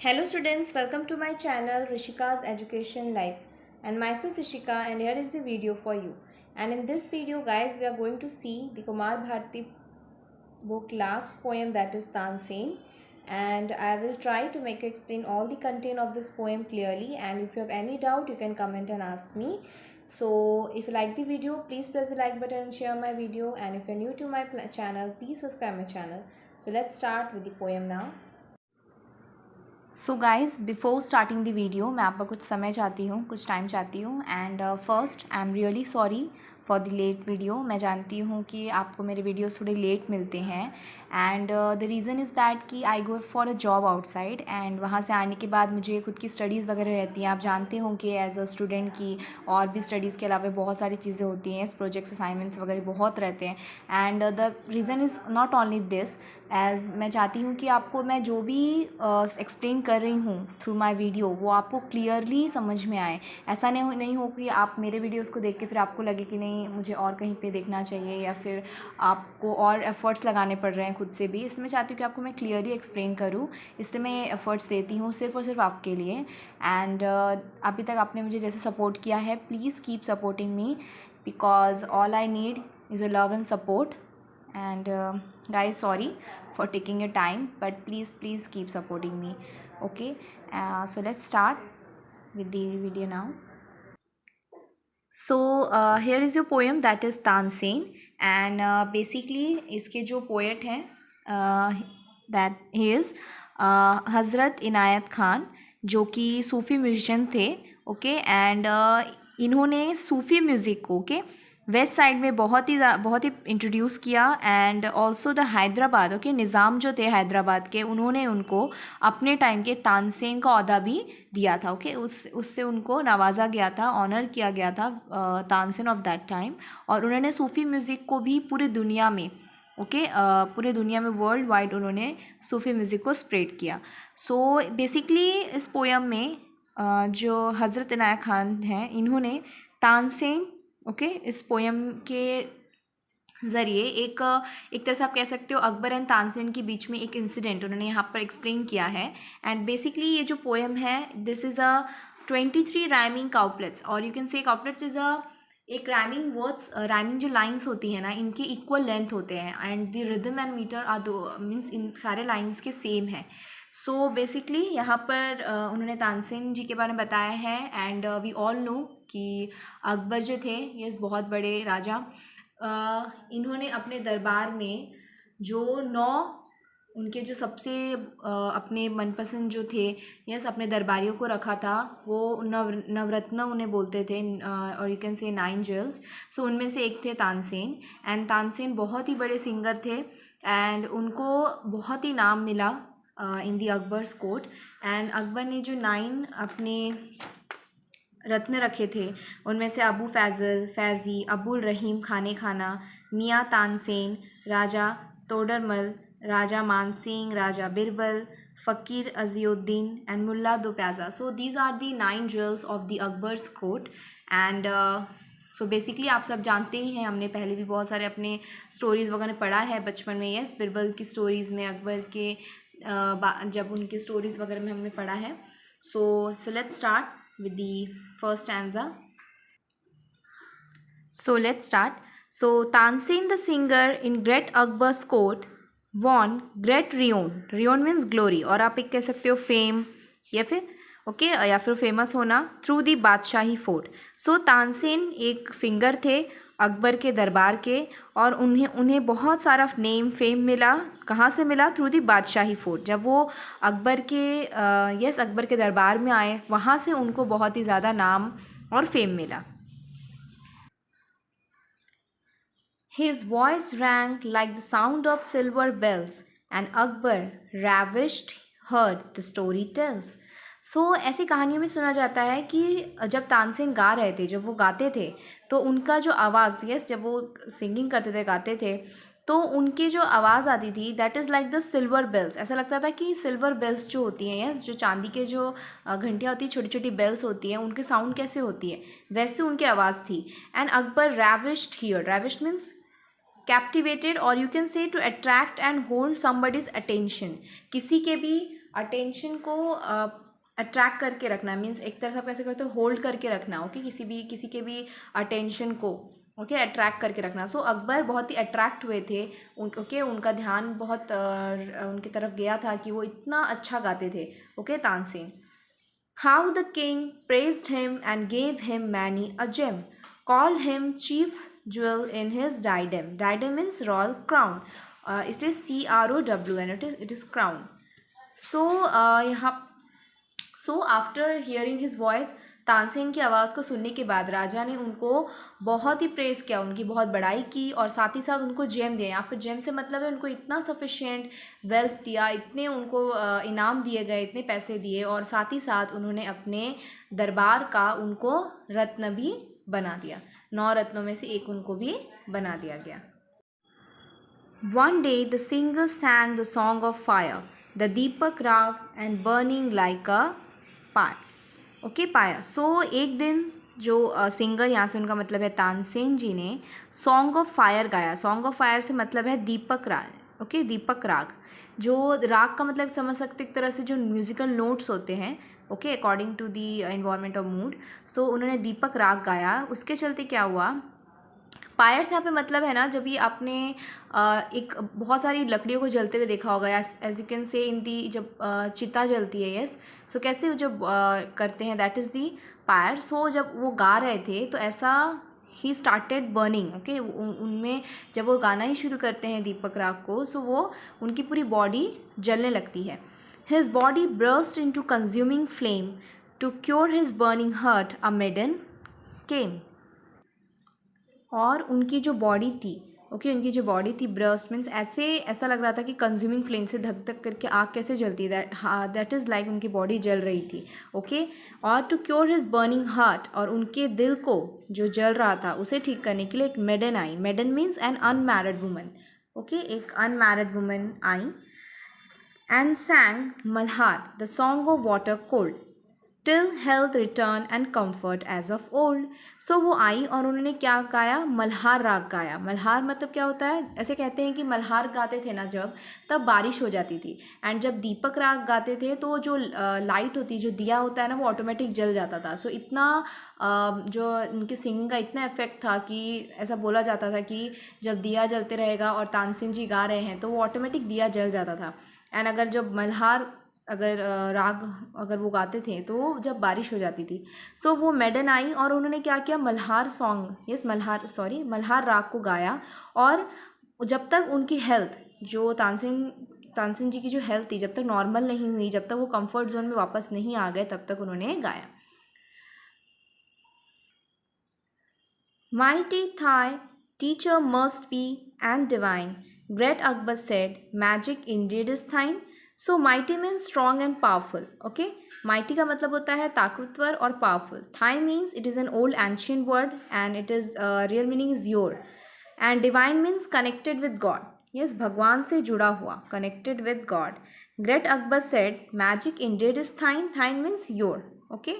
Hello students, welcome to my channel Rishika's Education Life and myself Rishika, and here is the video for you. And in this video guys, we are going to see the Kumar Bharati book last poem, that is Tansen, and I will try to make you explain all the content of this poem clearly, and if you have any doubt you can comment and ask me. So if you like the video, please press the like button and share my video, and if you are new to my channel, please subscribe my channel. So let's start with the poem now. So guys before starting the video मैं आपका कुछ समय चाहती हूँ, कुछ time चाहती हूँ. And first I am really sorry for the late video. मैं जानती हूँ कि आपको मेरे वीडियोस थोड़े लेट मिलते हैं. And the reason is that कि I go for a job outside, and वहाँ से आने के बाद मुझे खुद की स्टडीज़ वगैरह रहती हैं. आप जानते हो कि एज अ स्टूडेंट की और भी स्टडीज़ के अलावा बहुत सारी चीज़ें होती हैं, प्रोजेक्ट्स असाइनमेंट्स वगैरह बहुत रहते हैं. And the reason is not only this, as मैं चाहती हूँ कि आपको मैं जो भी एक्सप्लेन कर रही हूँ थ्रू माय वीडियो वो आपको क्लियरली समझ में आए. ऐसा नहीं हो कि आप मेरे वीडियोस को देख के फिर आपको लगे कि नहीं मुझे और कहीं पे देखना चाहिए, या फिर आपको और एफ़र्ट्स लगाने पड़ रहे हैं खुद से भी. इसलिए मैं चाहती हूँ कि आपको मैं क्लियरली एक्सप्लेन करूँ, इसलिए मैं एफ़र्ट्स देती हूँ सिर्फ और सिर्फ आपके लिए. एंड अभी तक आपने मुझे जैसे सपोर्ट किया है, please keep supporting me, because all I need is a love and support. And guys, sorry for taking your time, but please keep supporting me. Okay, so let's start with the video now. So here is your poem, that is Tansen. And basically इसके जो poet हैं that he is हज़रत इनायत खान, जो कि सूफ़ी musician थे. Okay, and इन्होंने सूफ़ी म्यूज़िक को वेस्ट साइड में बहुत ही इंट्रोड्यूस किया. And also the Hyderabad, okay, Nizam जो थे हैदराबाद के, उन्होंने उनको अपने टाइम के तानसेन का ओहदा भी दिया था. ओके, उससे उनको नवाजा गया था, ऑनर किया गया था तानसेन ऑफ दैट टाइम. और उन्होंने सूफ़ी म्यूज़िक को भी पूरी दुनिया में पूरे दुनिया में वर्ल्ड वाइड उन्होंने सूफ़ी म्यूज़िक को स्प्रेड किया. सो बेसिकली इस पोएम में जो हज़रत इनायत खान हैं, इन्होंने तानसेन इस पोएम के ज़रिए एक तरह से आप कह सकते हो अकबर एंड तानसेन के बीच में एक इंसिडेंट उन्होंने यहाँ पर एक्सप्लेन किया है. एंड बेसिकली ये जो पोएम है, this is a 23 rhyming couplets, और you can say couplets is a एक राइमिंग वर्ड्स, राइमिंग जो लाइंस होती हैं ना, इनके इक्वल लेंथ होते हैं. And the rhythm and metre are दो मीन्स इन सारे लाइंस के सेम है. सो बेसिकली यहाँ पर उन्होंने तानसेन जी के बारे में बताया है. एंड वी ऑल नो कि अकबर जो थे, ये बहुत बड़े राजा, इन्होंने अपने दरबार में जो 9 उनके जो सबसे अपने मनपसंद जो थे, यस, अपने दरबारियों को रखा था. वो नवरत्न उन्हें बोलते थे, और यू कैन से 9 जेल्स. सो उनमें से एक थे तानसेन. एंड तानसेन बहुत ही बड़े सिंगर थे, एंड उनको बहुत ही नाम मिला इन दी अकबर्स कोर्ट. एंड अकबर ने जो 9 अपने रत्न रखे थे, उनमें से अबू फैज़ल, फैज़ी, अबुल रहीम खाने खाना, मियाँ तानसेन, राजा तोडरमल, राजा मानसिंह, राजा बिरबल, फ़कीर अज़ीउद्दीन and Mulla Do Pyaza. So these are the 9 jewels of the Akbar's court. And so basically आप सब जानते ही हैं, हमने पहले भी बहुत सारे अपने स्टोरीज़ वगैरह पढ़ा है बचपन में. यस, बिरबल की स्टोरीज़ में, अकबर के जब उनकी स्टोरीज़ वगैरह में हमने पढ़ा है. So let's start with the first stanza. So let's start. So Tansen the singer in Great Akbar's court won great renown. Renown means glory, और आप एक कह सकते हो फेम, या फिर या फिर फेमस होना, थ्रू दी बादशाही फोर्ट. सो तानसेन एक सिंगर थे अकबर के दरबार के, और उन्हें बहुत सारा नेम फेम मिला. कहाँ से मिला? Through the Badshahi fort. जब वो अकबर के दरबार में आए, वहाँ से उनको बहुत ही ज़्यादा नाम और फेम मिला. His voice rang like the sound of silver bells, and Akbar ravished heard the story tells. सो ऐसी कहानियों में सुना जाता है कि जब तानसेन गा रहे थे, जब वो गाते थे, तो उनका जो आवाज़, जब वो सिंगिंग करते थे, गाते थे, तो उनकी जो आवाज़ आती थी, that is like the silver bells. ऐसा लगता था कि सिल्वर बेल्स जो होती हैं, जो चांदी के जो घंटियाँ होती हैं, छोटी छोटी बेल्स होती हैं, उनके साउंड कैसे होती है, वैसे उनकी आवाज़ थी. And Akbar ravished hear. ravished means captivated, और you can say to attract and hold somebody's attention. किसी के भी अटेंशन को अट्रैक्ट करके रखना, मीन्स एक तरह से आप कैसे कहते हो, होल्ड करके रखना, ओके, किसी के भी अटेंशन को, ओके, अट्रैक्ट करके रखना। सो अकबर बहुत ही अट्रैक्ट हुए थे ओके, उनका ध्यान बहुत उनकी तरफ गया था कि वो इतना अच्छा गाते थे, okay, Tansen. How the king praised him and gave him many a gem, call him chief jewel in his diadem. Diadem means royal crown, it is CROWN, it is crown. So यहाँ so after hearing his voice, Tansen की आवाज़ को सुनने के बाद राजा ने उनको बहुत ही प्रेस किया, उनकी बहुत बड़ाई की, और साथ ही साथ उनको जेम दिए। यहाँ पर जेम से मतलब है उनको इतना सफिशिएंट वेल्थ दिया, इतने उनको इनाम दिए गए, इतने पैसे दिए, और साथ ही साथ उन्होंने अपने दरबार का उनको रत्न भी बना दिया, 9 रत्नों में से एक उनको भी बना दिया गया। One day the singer sang the song of fire, the Deepak Rag, and burning like a pyre. Okay, पाया। सो एक दिन जो सिंगर, यहाँ से उनका मतलब है तानसेन जी ने सॉन्ग ऑफ फायर गाया। सॉन्ग ऑफ फायर से मतलब है दीपक राग, ओके, दीपक राग। जो राग का मतलब समझ सकते एक तरह से जो म्यूजिकल नोट्स होते हैं, okay, according to the environment of mood. So उन्होंने दीपक राग गाया, उसके चलते क्या हुआ, फायर से यहाँ पे मतलब है ना, जब ये आपने एक बहुत सारी लकड़ियों को जलते हुए देखा होगा, एज यू कैन से इन दी, जब चिता जलती है, यस, सो कैसे जब करते हैं, दैट इज़ दी फायर। सो जब वो गा रहे थे तो ऐसा ही स्टार्टेड बर्निंग, ओके, उनमें जब वो गाना ही शुरू करते हैं दीपक राग को, सो वो उनकी पूरी बॉडी जलने लगती है। His body burst into consuming flame. To cure his burning hurt, a maiden came. और उनकी जो बॉडी थी, ओके, उनकी जो बॉडी थी, ब्रस्ट मीन्स ऐसा लग रहा था कि कंज्यूमिंग फ्लेम से धक धक करके आग कैसे जलती है, दैट इज़ लाइक उनकी बॉडी जल रही थी, ओके। और to cure his burning heart, और उनके दिल को जो जल रहा था उसे ठीक करने के लिए एक मेडन आई। Maiden means an unmarried woman, okay, एक अनमैरिड वुमन आई। And sang Malhar, the song of water cold, till health return and comfort age of old. So वो आई और उन्होंने क्या गाया, मल्हार राग गाया। मल्हार मतलब क्या होता है, ऐसे कहते हैं कि मल्हार गाते थे ना जब, तब बारिश हो जाती थी। एंड जब दीपक राग गाते थे तो जो लाइट होती, जो दिया होता है ना, वो ऑटोमेटिक जल जाता था। सो इतना जो उनकी सिंगिंग का इतना इफेक्ट था कि ऐसा बोला जाता था कि जब दिया जलते रहेगा और तानसेन जी गा रहे हैं तो वो ऑटोमेटिक दिया जल जाता था। एंड अगर जब मल्हार राग अगर वो गाते थे तो जब बारिश हो जाती थी। सो वो मेडन आई और उन्होंने क्या किया, मल्हार सॉन्ग, मल्हार राग को गाया। और जब तक उनकी हेल्थ, जो तानसेन जी की जो हेल्थ थी, जब तक नॉर्मल नहीं हुई, जब तक वो कंफर्ट जोन में वापस नहीं आ गए, तब तक उन्होंने गाया। Mighty Thai teacher must be and divine. Great Akbar said, magic indeed is thine. So mighty means strong and powerful. Okay, mighty का मतलब होता है ताकतवर और powerful. Thai means it is an old ancient word and it is real meaning is your. And divine means connected with God. Yes, भगवान से जुड़ा हुआ, connected with God. Great Akbar said, magic indeed is thine. Thine means your. Okay,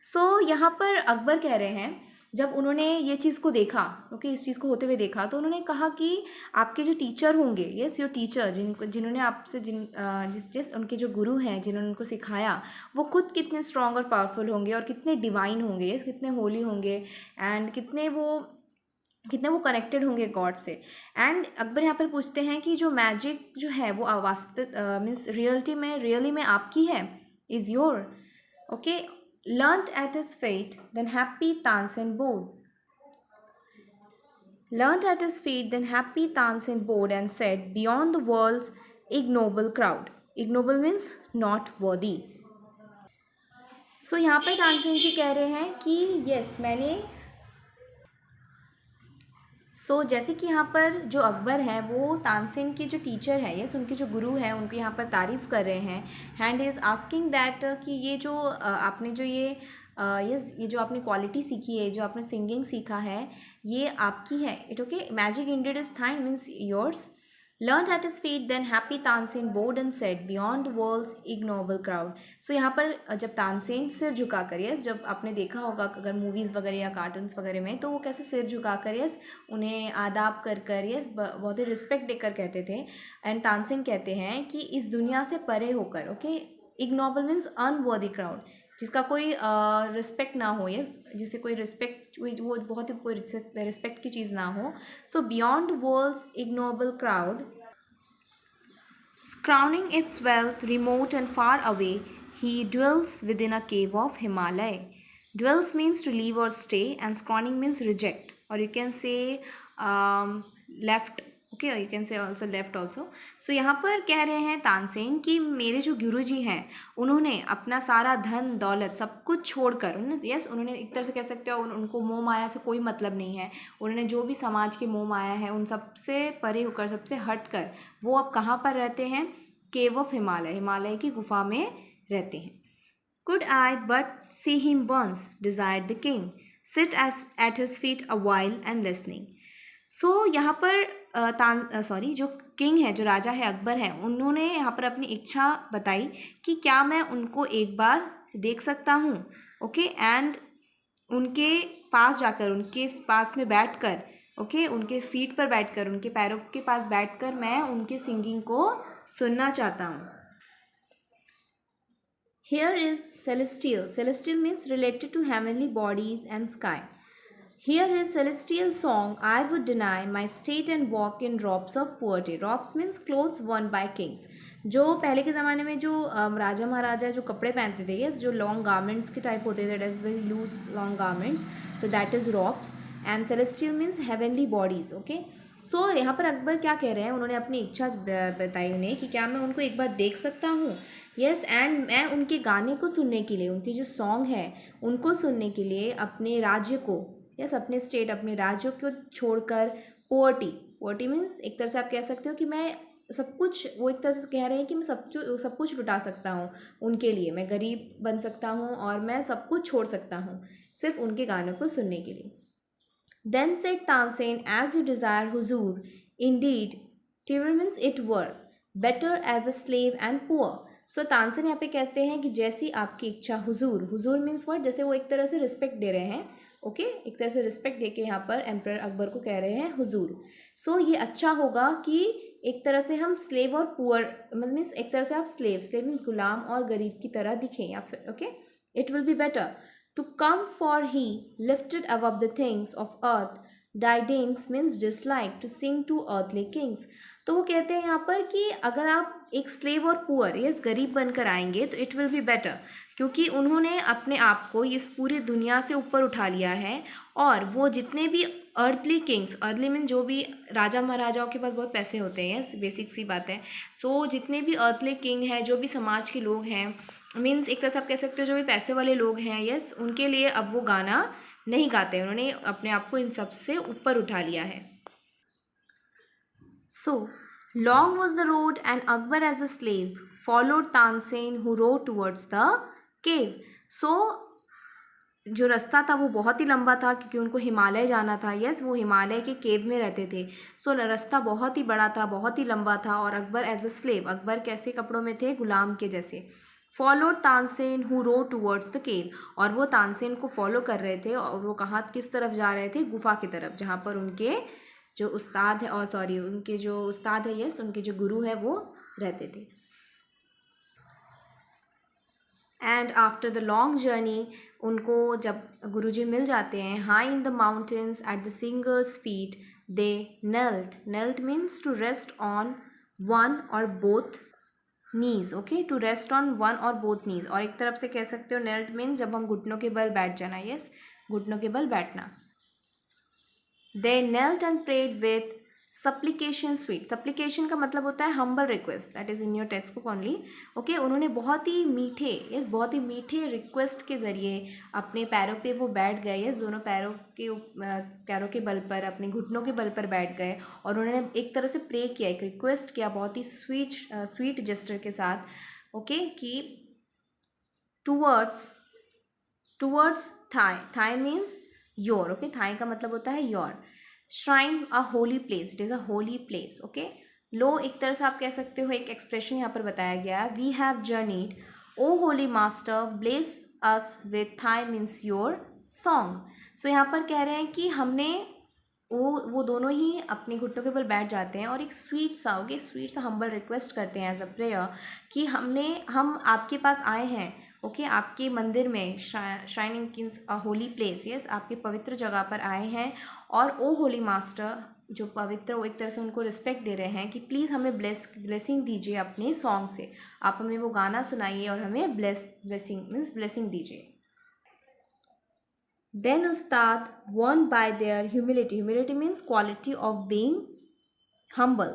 so यहाँ पर अकबर कह रहे हैं, जब उन्होंने ये चीज़ को देखा, ओके, इस चीज़ को होते हुए देखा, तो उन्होंने कहा कि आपके जो टीचर होंगे, यस, योर टीचर, जिन्होंने आपसे जिस उनके जो गुरु हैं, जिन्होंने उनको सिखाया, वो खुद कितने स्ट्रॉन्ग और पावरफुल होंगे और कितने डिवाइन होंगे, यस, कितने होली होंगे, एंड कितने वो कनेक्टेड होंगे गॉड से। एंड अकबर यहाँ पर पूछते हैं कि जो मैजिक जो है वो वास्तविक मीन्स रियली में आपकी है, is your, okay. Learnt at his feet, then happy Tansen bowed. Learnt at his feet, then happy Tansen bowed and said, beyond the world's ignoble crowd. Ignoble means not worthy. So यहाँ पर तानसेन जी कह रहे हैं कि yes, मैंने जैसे कि यहाँ पर जो अकबर हैं वो तानसेन के जो टीचर हैं, यस, उनके जो गुरु हैं, उनके यहाँ पर तारीफ़ कर रहे हैं। एंड इज़ आस्किंग दैट कि ये जो आपने जो ये जो आपने क्वालिटी सीखी है, जो आपने सिंगिंग सीखा है, ये आपकी है, it okay. Magic ended is थाइन means yours. Learned at his feet, then happy Tansen bowed and said, Beyond the world's ignoble crowd. So यहाँ पर जब तानसेन सिर झुका कर, यस, जब आपने देखा होगा अगर मूवीज़ वगैरह या कार्टून्स वगैरह में, तो वो कैसे सिर झुका कर, यस, उन्हें आदाब कर कर, यस, बहुत ही रिस्पेक्ट देकर कहते थे. एंड तानसेन कहते हैं कि इस दुनिया से परे होकर, okay, ignoble means unworthy crowd, जिसका कोई रिस्पेक्ट ना हो, यस, जिसे कोई रिस्पेक्ट, वो बहुत ही कोई रिस्पेक्ट की चीज़ ना हो. So beyond world's ignoble crowd, crowning its wealth remote and far away, he dwells within a cave of Himalaya. Dwells means to live or stay, and scrawning means reject, or you can say left. Okay, you can say also left also. So यहाँ पर कह रहे हैं तानसेन कि मेरे जो गुरुजी हैं उन्होंने अपना सारा धन दौलत सब कुछ छोड़कर, उन्होंने, यस, उन्होंने एक तरह से कह सकते हो उनको मोह माया से कोई मतलब नहीं है. उन्होंने जो भी समाज के मोह माया है उन सबसे परे होकर, सबसे हट कर, वो अब कहाँ पर रहते हैं? केव ऑफ हिमालय, हिमालय की गुफा में रहते हैं. Could I but see him once, desired the king, sit as at his feet a while and listening. सो यहाँ पर जो किंग है, जो राजा है, अकबर है, उन्होंने यहाँ पर अपनी इच्छा बताई कि क्या मैं उनको एक बार देख सकता हूँ, ओके, एंड उनके पास जाकर, उनके पास में बैठकर, ओके, उनके फीट पर बैठकर, उनके पैरों के पास बैठकर मैं उनके सिंगिंग को सुनना चाहता हूँ. Here is celestial. Celestial means related to heavenly bodies and sky. Here is celestial song. I would deny my state and walk in robes of poverty. Robes means clothes worn by kings. जो पहले के ज़माने में जो राजा महाराजा जो कपड़े पहनते थे, यस, जो लॉन्ग गारमेंट्स के टाइप होते थे, that is very loose long garments, तो that is robes. And celestial means heavenly bodies. Okay, so यहाँ पर अकबर क्या कह रहे हैं, उन्होंने अपनी इच्छा बताई उन्हें कि क्या मैं उनको एक बार देख सकता हूँ, यस, एंड मैं उनके गाने को सुनने के लिए, उनकी जो सॉन्ग है उनको सुनने के लिए अपने राज्य को, यस, अपने स्टेट, अपने राज्यों को छोड़कर, पोवर्टी, पोवर्टी मीन्स एक तरह से आप कह सकते हो कि मैं सब कुछ, वो एक तरह से कह रहे हैं कि मैं सब कुछ लुटा सकता हूँ उनके लिए, मैं गरीब बन सकता हूँ और मैं सब कुछ छोड़ सकता हूँ सिर्फ उनके गानों को सुनने के लिए. Then said Tansen, as you desire, Huzur, indeed, Tivr means it were, better as a slave and poor. सो तानसेन यहाँ पे कहते हैं कि जैसी आपकी इच्छा हुजूर, हुजूर मीन्स वर्ड, जैसे वो एक तरह से रिस्पेक्ट दे रहे हैं, ओके, एक तरह से रिस्पेक्ट दे के यहाँ पर एम्परर अकबर को कह रहे हैं हुजूर. सो ये अच्छा होगा कि एक तरह से हम स्लेव और पुअर, मतलब मीन्स एक तरह से आप स्लेव मीन्स गुलाम और गरीब की तरह दिखें, या फिर, okay, it will be better to come, for he lifted above the things of earth, disdains means dislike, to sing to earthly kings. तो वो कहते हैं यहाँ पर कि अगर आप एक स्लेव और पुअर, यस, गरीब बनकर आएंगे तो इट विल बी बेटर, क्योंकि उन्होंने अपने आप को इस पूरी दुनिया से ऊपर उठा लिया है, और वो जितने भी अर्थली किंग्स, अर्थली मीन जो भी राजा महाराजाओं के पास बहुत पैसे होते हैं, यस, बेसिक सी बात है. सो जितने भी अर्थली किंग हैं, जो भी समाज के लोग हैं, मीन्स एक तरह से आप कह सकते हो जो भी पैसे वाले लोग हैं, यस, उनके लिए अब वो गाना नहीं गाते, उन्होंने अपने आप को इन सब से ऊपर उठा लिया है. So long was the road and Akbar as a slave followed Tansen who rode towards the cave. So जो रास्ता था वो बहुत ही लंबा था, क्योंकि उनको हिमालय जाना था, यस, वो हिमालय के केव में रहते थे. सो रास्ता बहुत ही बड़ा था, बहुत ही लंबा था, और Akbar as a slave, Akbar कैसे कपड़ों में थे? गुलाम के जैसे. Followed Tansen who rode towards the cave, और वो तानसेन को फॉलो कर रहे थे, और वो कहाँ, किस तरफ जा रहे थे? गुफा की तरफ, जहाँ पर उनके जो उस्ताद है, और सॉरी, उनके जो उस्ताद है, यस, उनके जो गुरु है वो रहते थे. And after the long journey, उनको जब गुरुजी मिल जाते हैं, high in the mountains at the singer's feet they knelt means to rest on one or both knees, okay, to rest on one or both knees, और एक तरफ से कह सकते हो नेल्ट मीन्स जब हम घुटनों के बल बैठ जाना, यस, घुटनों के बल बैठना. They knelt and prayed with supplication sweet. Supplication का मतलब होता है humble request, that is in your textbook only, okay. उन्होंने बहुत ही मीठे, यस, बहुत ही मीठे रिक्वेस्ट के ज़रिए अपने पैरों पे वो बैठ गए, यस, दोनों पैरों के बल पर, अपने घुटनों के बल पर बैठ गए, और उन्होंने एक तरह से प्रे किया, एक रिक्वेस्ट किया बहुत ही स्वीट जेस्चर के साथ, ओके, कि towards thy means your, okay, thy का मतलब होता है your. Shrine, a holy place, it is a holy place, okay. लो एक तरह से आप कह सकते हो, एक एक्सप्रेशन यहाँ पर बताया गया है, we have journeyed O holy master bless us with thy means your song. So यहाँ पर कह रहे हैं कि हमने वो दोनों ही अपने घुटनों के बल बैठ जाते हैं और एक स्वीट सा हम्बल रिक्वेस्ट करते हैं एज अ प्रेयर कि हम आपके पास आए हैं, ओके आपके मंदिर में, शाइनिंग किंग्स अ होली प्लेस, यस आपके पवित्र जगह पर आए हैं। और ओ होली मास्टर जो पवित्र, वो एक तरह से उनको रिस्पेक्ट दे रहे हैं कि प्लीज़ हमें ब्लेसिंग दीजिए अपने सॉन्ग से, आप हमें वो गाना सुनाइए और हमें ब्लेसिंग दीजिए। Then Ustad won by their humility. Humility means quality of being humble.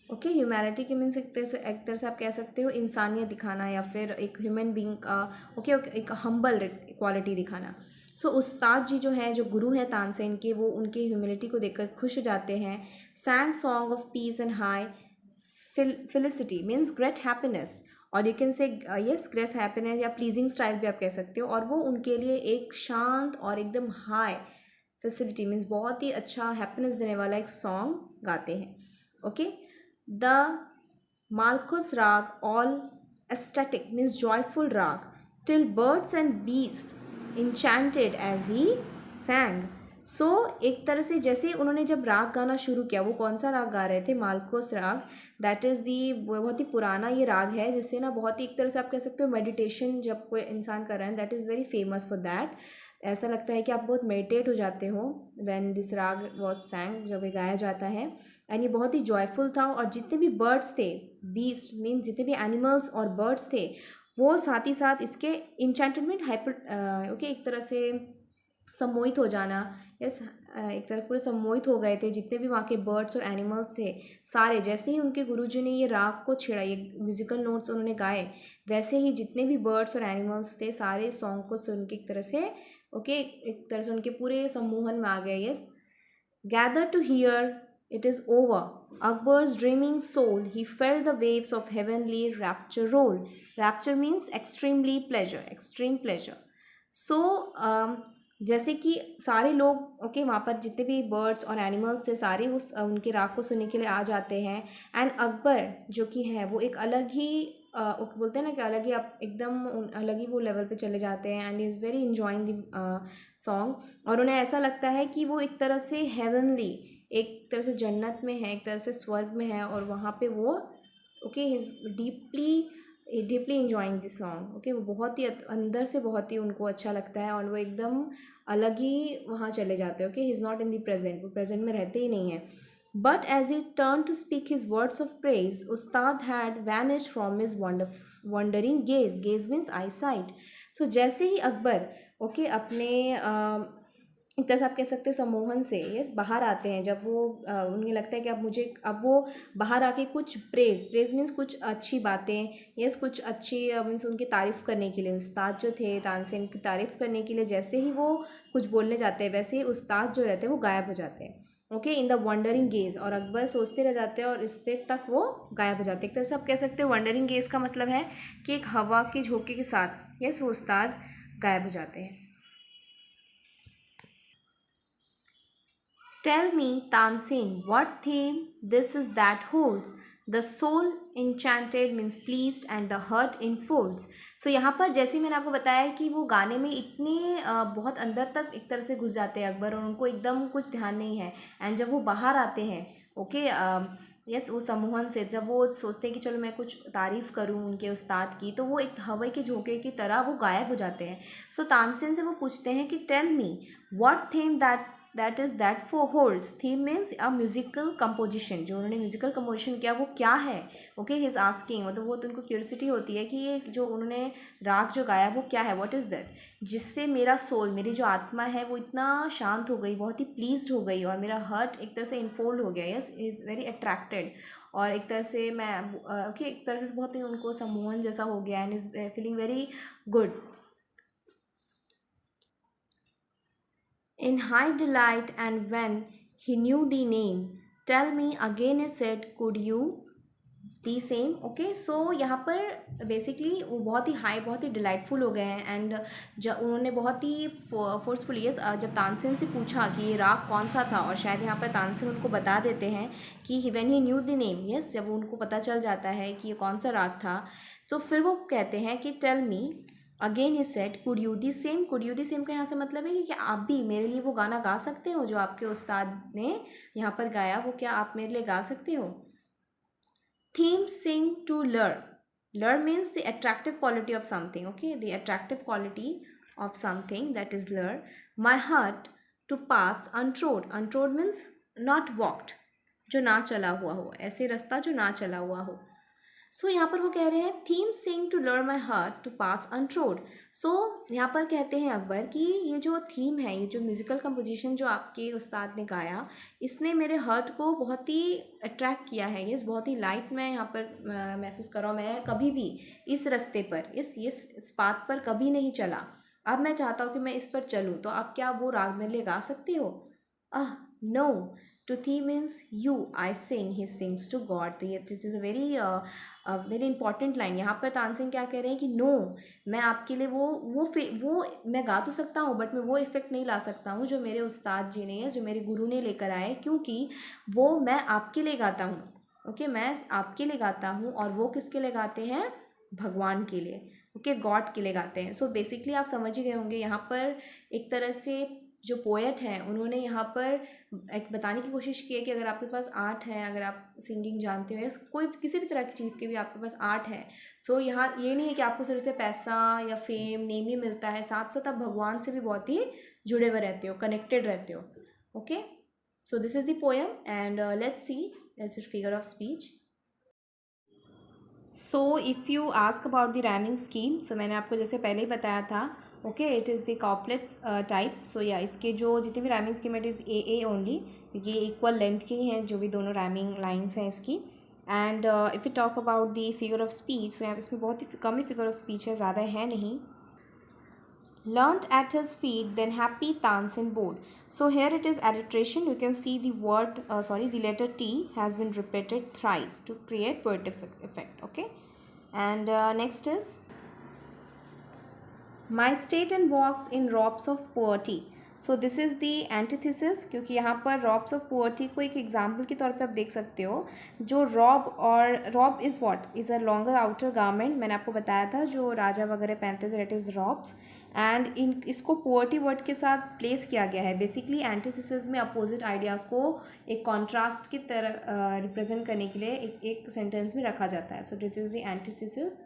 Okay humanity के मीन्स एक तरह से आप कह सकते हो इंसानियत दिखाना या फिर एक ह्यूमन बींग का ओके एक हम्बल क्वालिटी दिखाना। सो उस्ताद जी जो हैं, जो गुरु हैं तानसेन के, वो उनके ह्यूमिलिटी को देखकर खुश हो जाते हैं। Sang song of peace and high felicity means great happiness, और you can say yes great happiness या प्लीजिंग स्टाइल भी आप कह सकते हो। और वो उनके लिए एक शांत और एकदम हाई फैसिलिटी मीन्स बहुत ही अच्छा हैप्पीनेस देने वाला एक सॉन्ग गाते हैं। ओके द मालकुस राग ऑल एस्थेटिक मीन्स जॉयफुल राग till birds and beast enchanted as he sang। सो एक तरह से जैसे उन्होंने जब राग गाना शुरू किया, वो कौन सा राग गा रहे थे, मालकोस राग, दैट इज़ दी, बहुत ही पुराना ये राग है जिससे ना बहुत ही एक तरह से आप कह सकते हो मेडिटेशन जब कोई इंसान कर रहा है, that is very famous for that. ऐसा लगता है कि आप बहुत मेडिटेट हो जाते हो व्हेन दिस राग वॉज सैंग, जब ये गाया जाता है। एंड ये बहुत ही जॉयफुल था, और जितने भी बर्ड्स थे, बीस्ट मीन जितने भी एनिमल्स और बर्ड्स थे, वो साथ ही साथ इसके इंचेंटमेंट हाइपर ओके एक तरह से सम्मोहित हो जाना, यस एक तरह पूरे सम्मोहित हो गए थे जितने भी वहाँ के बर्ड्स और एनिमल्स थे सारे। जैसे ही उनके गुरुजी ने ये राग को छेड़ा, ये म्यूजिकल नोट्स उन्होंने गाए, वैसे ही जितने भी बर्ड्स और एनिमल्स थे सारे सॉन्ग को सुन के एक तरह से ओके एक तरह से उनके पूरे सम्मोहन में आ गए। Yes gather to hear it is over. Akbar's dreaming soul, he felt the waves of heavenly rapture roll. Rapture means extremely pleasure, extreme pleasure. So, जैसे कि सारे लोग ओके वहाँ पर जितने भी बर्ड्स और एनिमल्स थे सारे उस उनके राग को सुनने के लिए आ जाते हैं। एंड अकबर जो कि है वो एक अलग ही बोलते हैं ना कि अलग ही आप एकदम अलग ही वो लेवल पे चले जाते हैं, and is very enjoying the song. और उन्हें ऐसा लगता है कि वो एक तरह से हेवनली, एक तरह से जन्नत में है, एक तरह से स्वर्ग में है, और वहाँ पे वो okay is deeply enjoying this song. Okay वो बहुत ही अंदर से बहुत ही उनको अच्छा लगता है, और वो एकदम अलग ही वहाँ चले जाते हैं। Okay he is not in the present, वो प्रेजेंट में रहते ही नहीं है। But as he turn to speak his words of praise, ustad had vanish from his wondering gaze, gaze means eyesight. So जैसे ही अकबर ओके अपने एक तरह से आप कह सकते हैं सम्मोहन से यस बाहर आते हैं, जब वो उन्हें लगता है कि अब वो बाहर आके कुछ प्रेज मीन्स कुछ अच्छी बातें, यस कुछ अच्छी मीन्स उनकी तारीफ़ करने के लिए, उस्ताद जो थे तानसेन की तारीफ़ करने के लिए जैसे ही वो कुछ बोलने जाते हैं, वैसे ही उस्ताद जो रहते हैं वो गायब हो जाते हैं okay in the wondering gauge. और अकबर सोचते रह जाते हैं और इस देर तक वो गायब हो जाते हैं। एक तरह से आप कह सकते हो वंडरिंग गेज का मतलब है कि एक हवा के झोंके के साथ यस वो उस्ताद गायब हो जाते हैं। Tell me, Tansin, what theme this is that holds? The soul enchanted means pleased and the heart enfolds. So यहाँ पर जैसे मैंने आपको बताया कि वो गाने में इतने बहुत अंदर तक एक तरह से घुस जाते हैं अकबर, और उनको एकदम कुछ ध्यान नहीं है। एंड जब वो बाहर आते हैं ओके यस वो सम्मोहन से, जब वो सोचते हैं कि चलो मैं कुछ तारीफ़ करूँ उनके उस्ताद की, तो वो एक हवा के झोंके की तरह वो गायब हो जाते हैं। सो तानसेन से वो पूछते हैं कि tell me what theme that for holds. Theme means a musical composition, जो उन्होंने म्यूजिकल कंपोजिशन किया वो क्या है। ओके ही इज़ आस्किंग, मतलब वो तो उनको क्यूरियोसिटी होती है कि ये जो उन्होंने राग जो गाया वो क्या है, व्हाट इज़ दैट, जिससे मेरा सोल, मेरी जो आत्मा है वो इतना शांत हो गई, बहुत ही प्लीज्ड हो गई, और मेरा हार्ट एक तरह से इनफोल्ड हो गया, यस इज़ वेरी अट्रैक्टेड। और एक तरह से मैं ओके एक तरह से बहुत ही उनको सम्मोहन जैसा हो गया, and is feeling very good. In high delight, and when he knew the name, tell me again, he said, could you the same. Okay, so यहाँ पर बेसिकली वो बहुत ही हाई, बहुत ही डिलाइटफुल हो गए हैं। एंड जब उन्होंने बहुत ही फोर्सफुली जब तानसेन से पूछा कि ये राग कौन सा था, और शायद यहाँ पर तानसेन उनको बता देते हैं कि when he new the name, yes, जब उनको पता चल जाता है कि ये कौन सा राग था, तो फिर वो कहते हैं कि tell me again he set could you the same. Could you the same का यहाँ से मतलब है कि क्या आप भी मेरे लिए वो गाना गा सकते हो जो आपके उस्ताद ने यहाँ पर गाया, वो क्या आप मेरे लिए गा सकते हो। Theme Singh to lure. Lure means the attractive quality of something. Okay, the attractive quality of something, that is lure. My heart to paths untrod. Untrod means not walked, जो ना चला हुआ हो, ऐसे रास्ता जो ना चला हुआ हो। सो यहाँ पर वो कह रहे हैं थीम सिंग टू लर माई हार्ट टू पास अनट्रोड। सो यहाँ पर कहते हैं अकबर कि ये जो थीम है, ये जो म्यूज़िकल कंपोजिशन जो आपके उस्ताद ने गाया, इसने मेरे हार्ट को बहुत ही अट्रैक्ट किया है। ये बहुत ही लाइट मैं यहाँ पर महसूस कर रहा हूँ। मैं कभी भी इस रास्ते पर, इस पाथ पर कभी नहीं चला, अब मैं चाहता हूँ कि मैं इस पर चलूँ, तो आप क्या वो राग मेरे लिए गा सकते हो। No, to thee means you, I sing, he sings to God. तो ये this is a very important line. यहाँ पर तानसेन क्या कह रहे हैं कि नो, मैं आपके लिए वो मैं गा तो सकता हूँ, बट मैं वो इफ़ेक्ट नहीं ला सकता हूँ जो मेरे उस्ताद जी ने, जो मेरे गुरु ने लेकर आए, क्योंकि वो मैं आपके लिए गाता हूँ। ओके, मैं आपके लिए गाता हूँ, और वो किसके लिए गाते हैं, भगवान के लिए, ओके, गॉड के लिए गाते हैं। सो बेसिकली आप समझ ही गए होंगे, यहाँ पर एक तरह से जो पोएट हैं उन्होंने यहाँ पर एक बताने की कोशिश की है कि अगर आपके पास आर्ट है, अगर आप सिंगिंग जानते हो या कोई किसी भी तरह की चीज़ के भी आपके पास आर्ट है, सो यहाँ ये नहीं है कि आपको सिर्फ से पैसा या फेम, नेम ही मिलता है, साथ साथ आप भगवान से भी बहुत ही जुड़े हुए रहते हो, कनेक्टेड रहते हो। Okay, so this is the poem, and let's see as a figure of speech. So if you ask about the rhyming scheme, so मैंने आपको जैसे पहले ही बताया था, okay, it is the couplets type. So या इसके जो जितने भी rhyming scheme, it is A only, क्योंकि ये इक्वल लेंथ के ही हैं जो भी दोनों रैमिंग लाइन्स हैं इसकी। And if you talk about the figure of speech, so यहाँ इसमें बहुत ही कम ही फिगर ऑफ स्पीच है, ज़्यादा है नहीं। Learnt at his feet, then happy Tansen board. So here it is alliteration. You can see the word, the letter T has been repeated thrice to create poetic effect. Okay, and next is my state and walks in robes of poverty. So this is the antithesis, क्योंकि यहाँ पर robes of poverty को एक example के तौर पे आप देख सकते हो। जो रॉब, और robe is what, is a longer outer garment, मैंने आपको बताया था जो राजा वगैरह पहनते थे, दैट इज़ रॉब्स। एंड इसको पोवर्टी वर्ड के साथ प्लेस किया गया है। बेसिकली एंटीथेसिस में अपोजिट आइडियाज़ को एक कॉन्ट्रास्ट की तरह रिप्रेजेंट करने के लिए एक सेंटेंस में रखा जाता है। सो this is the antithesis.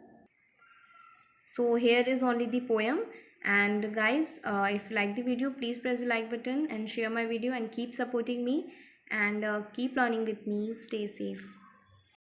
So here is only the poem, and guys, if you like the video, please press the like button and share my video, and keep supporting me, and keep learning with me. Stay safe.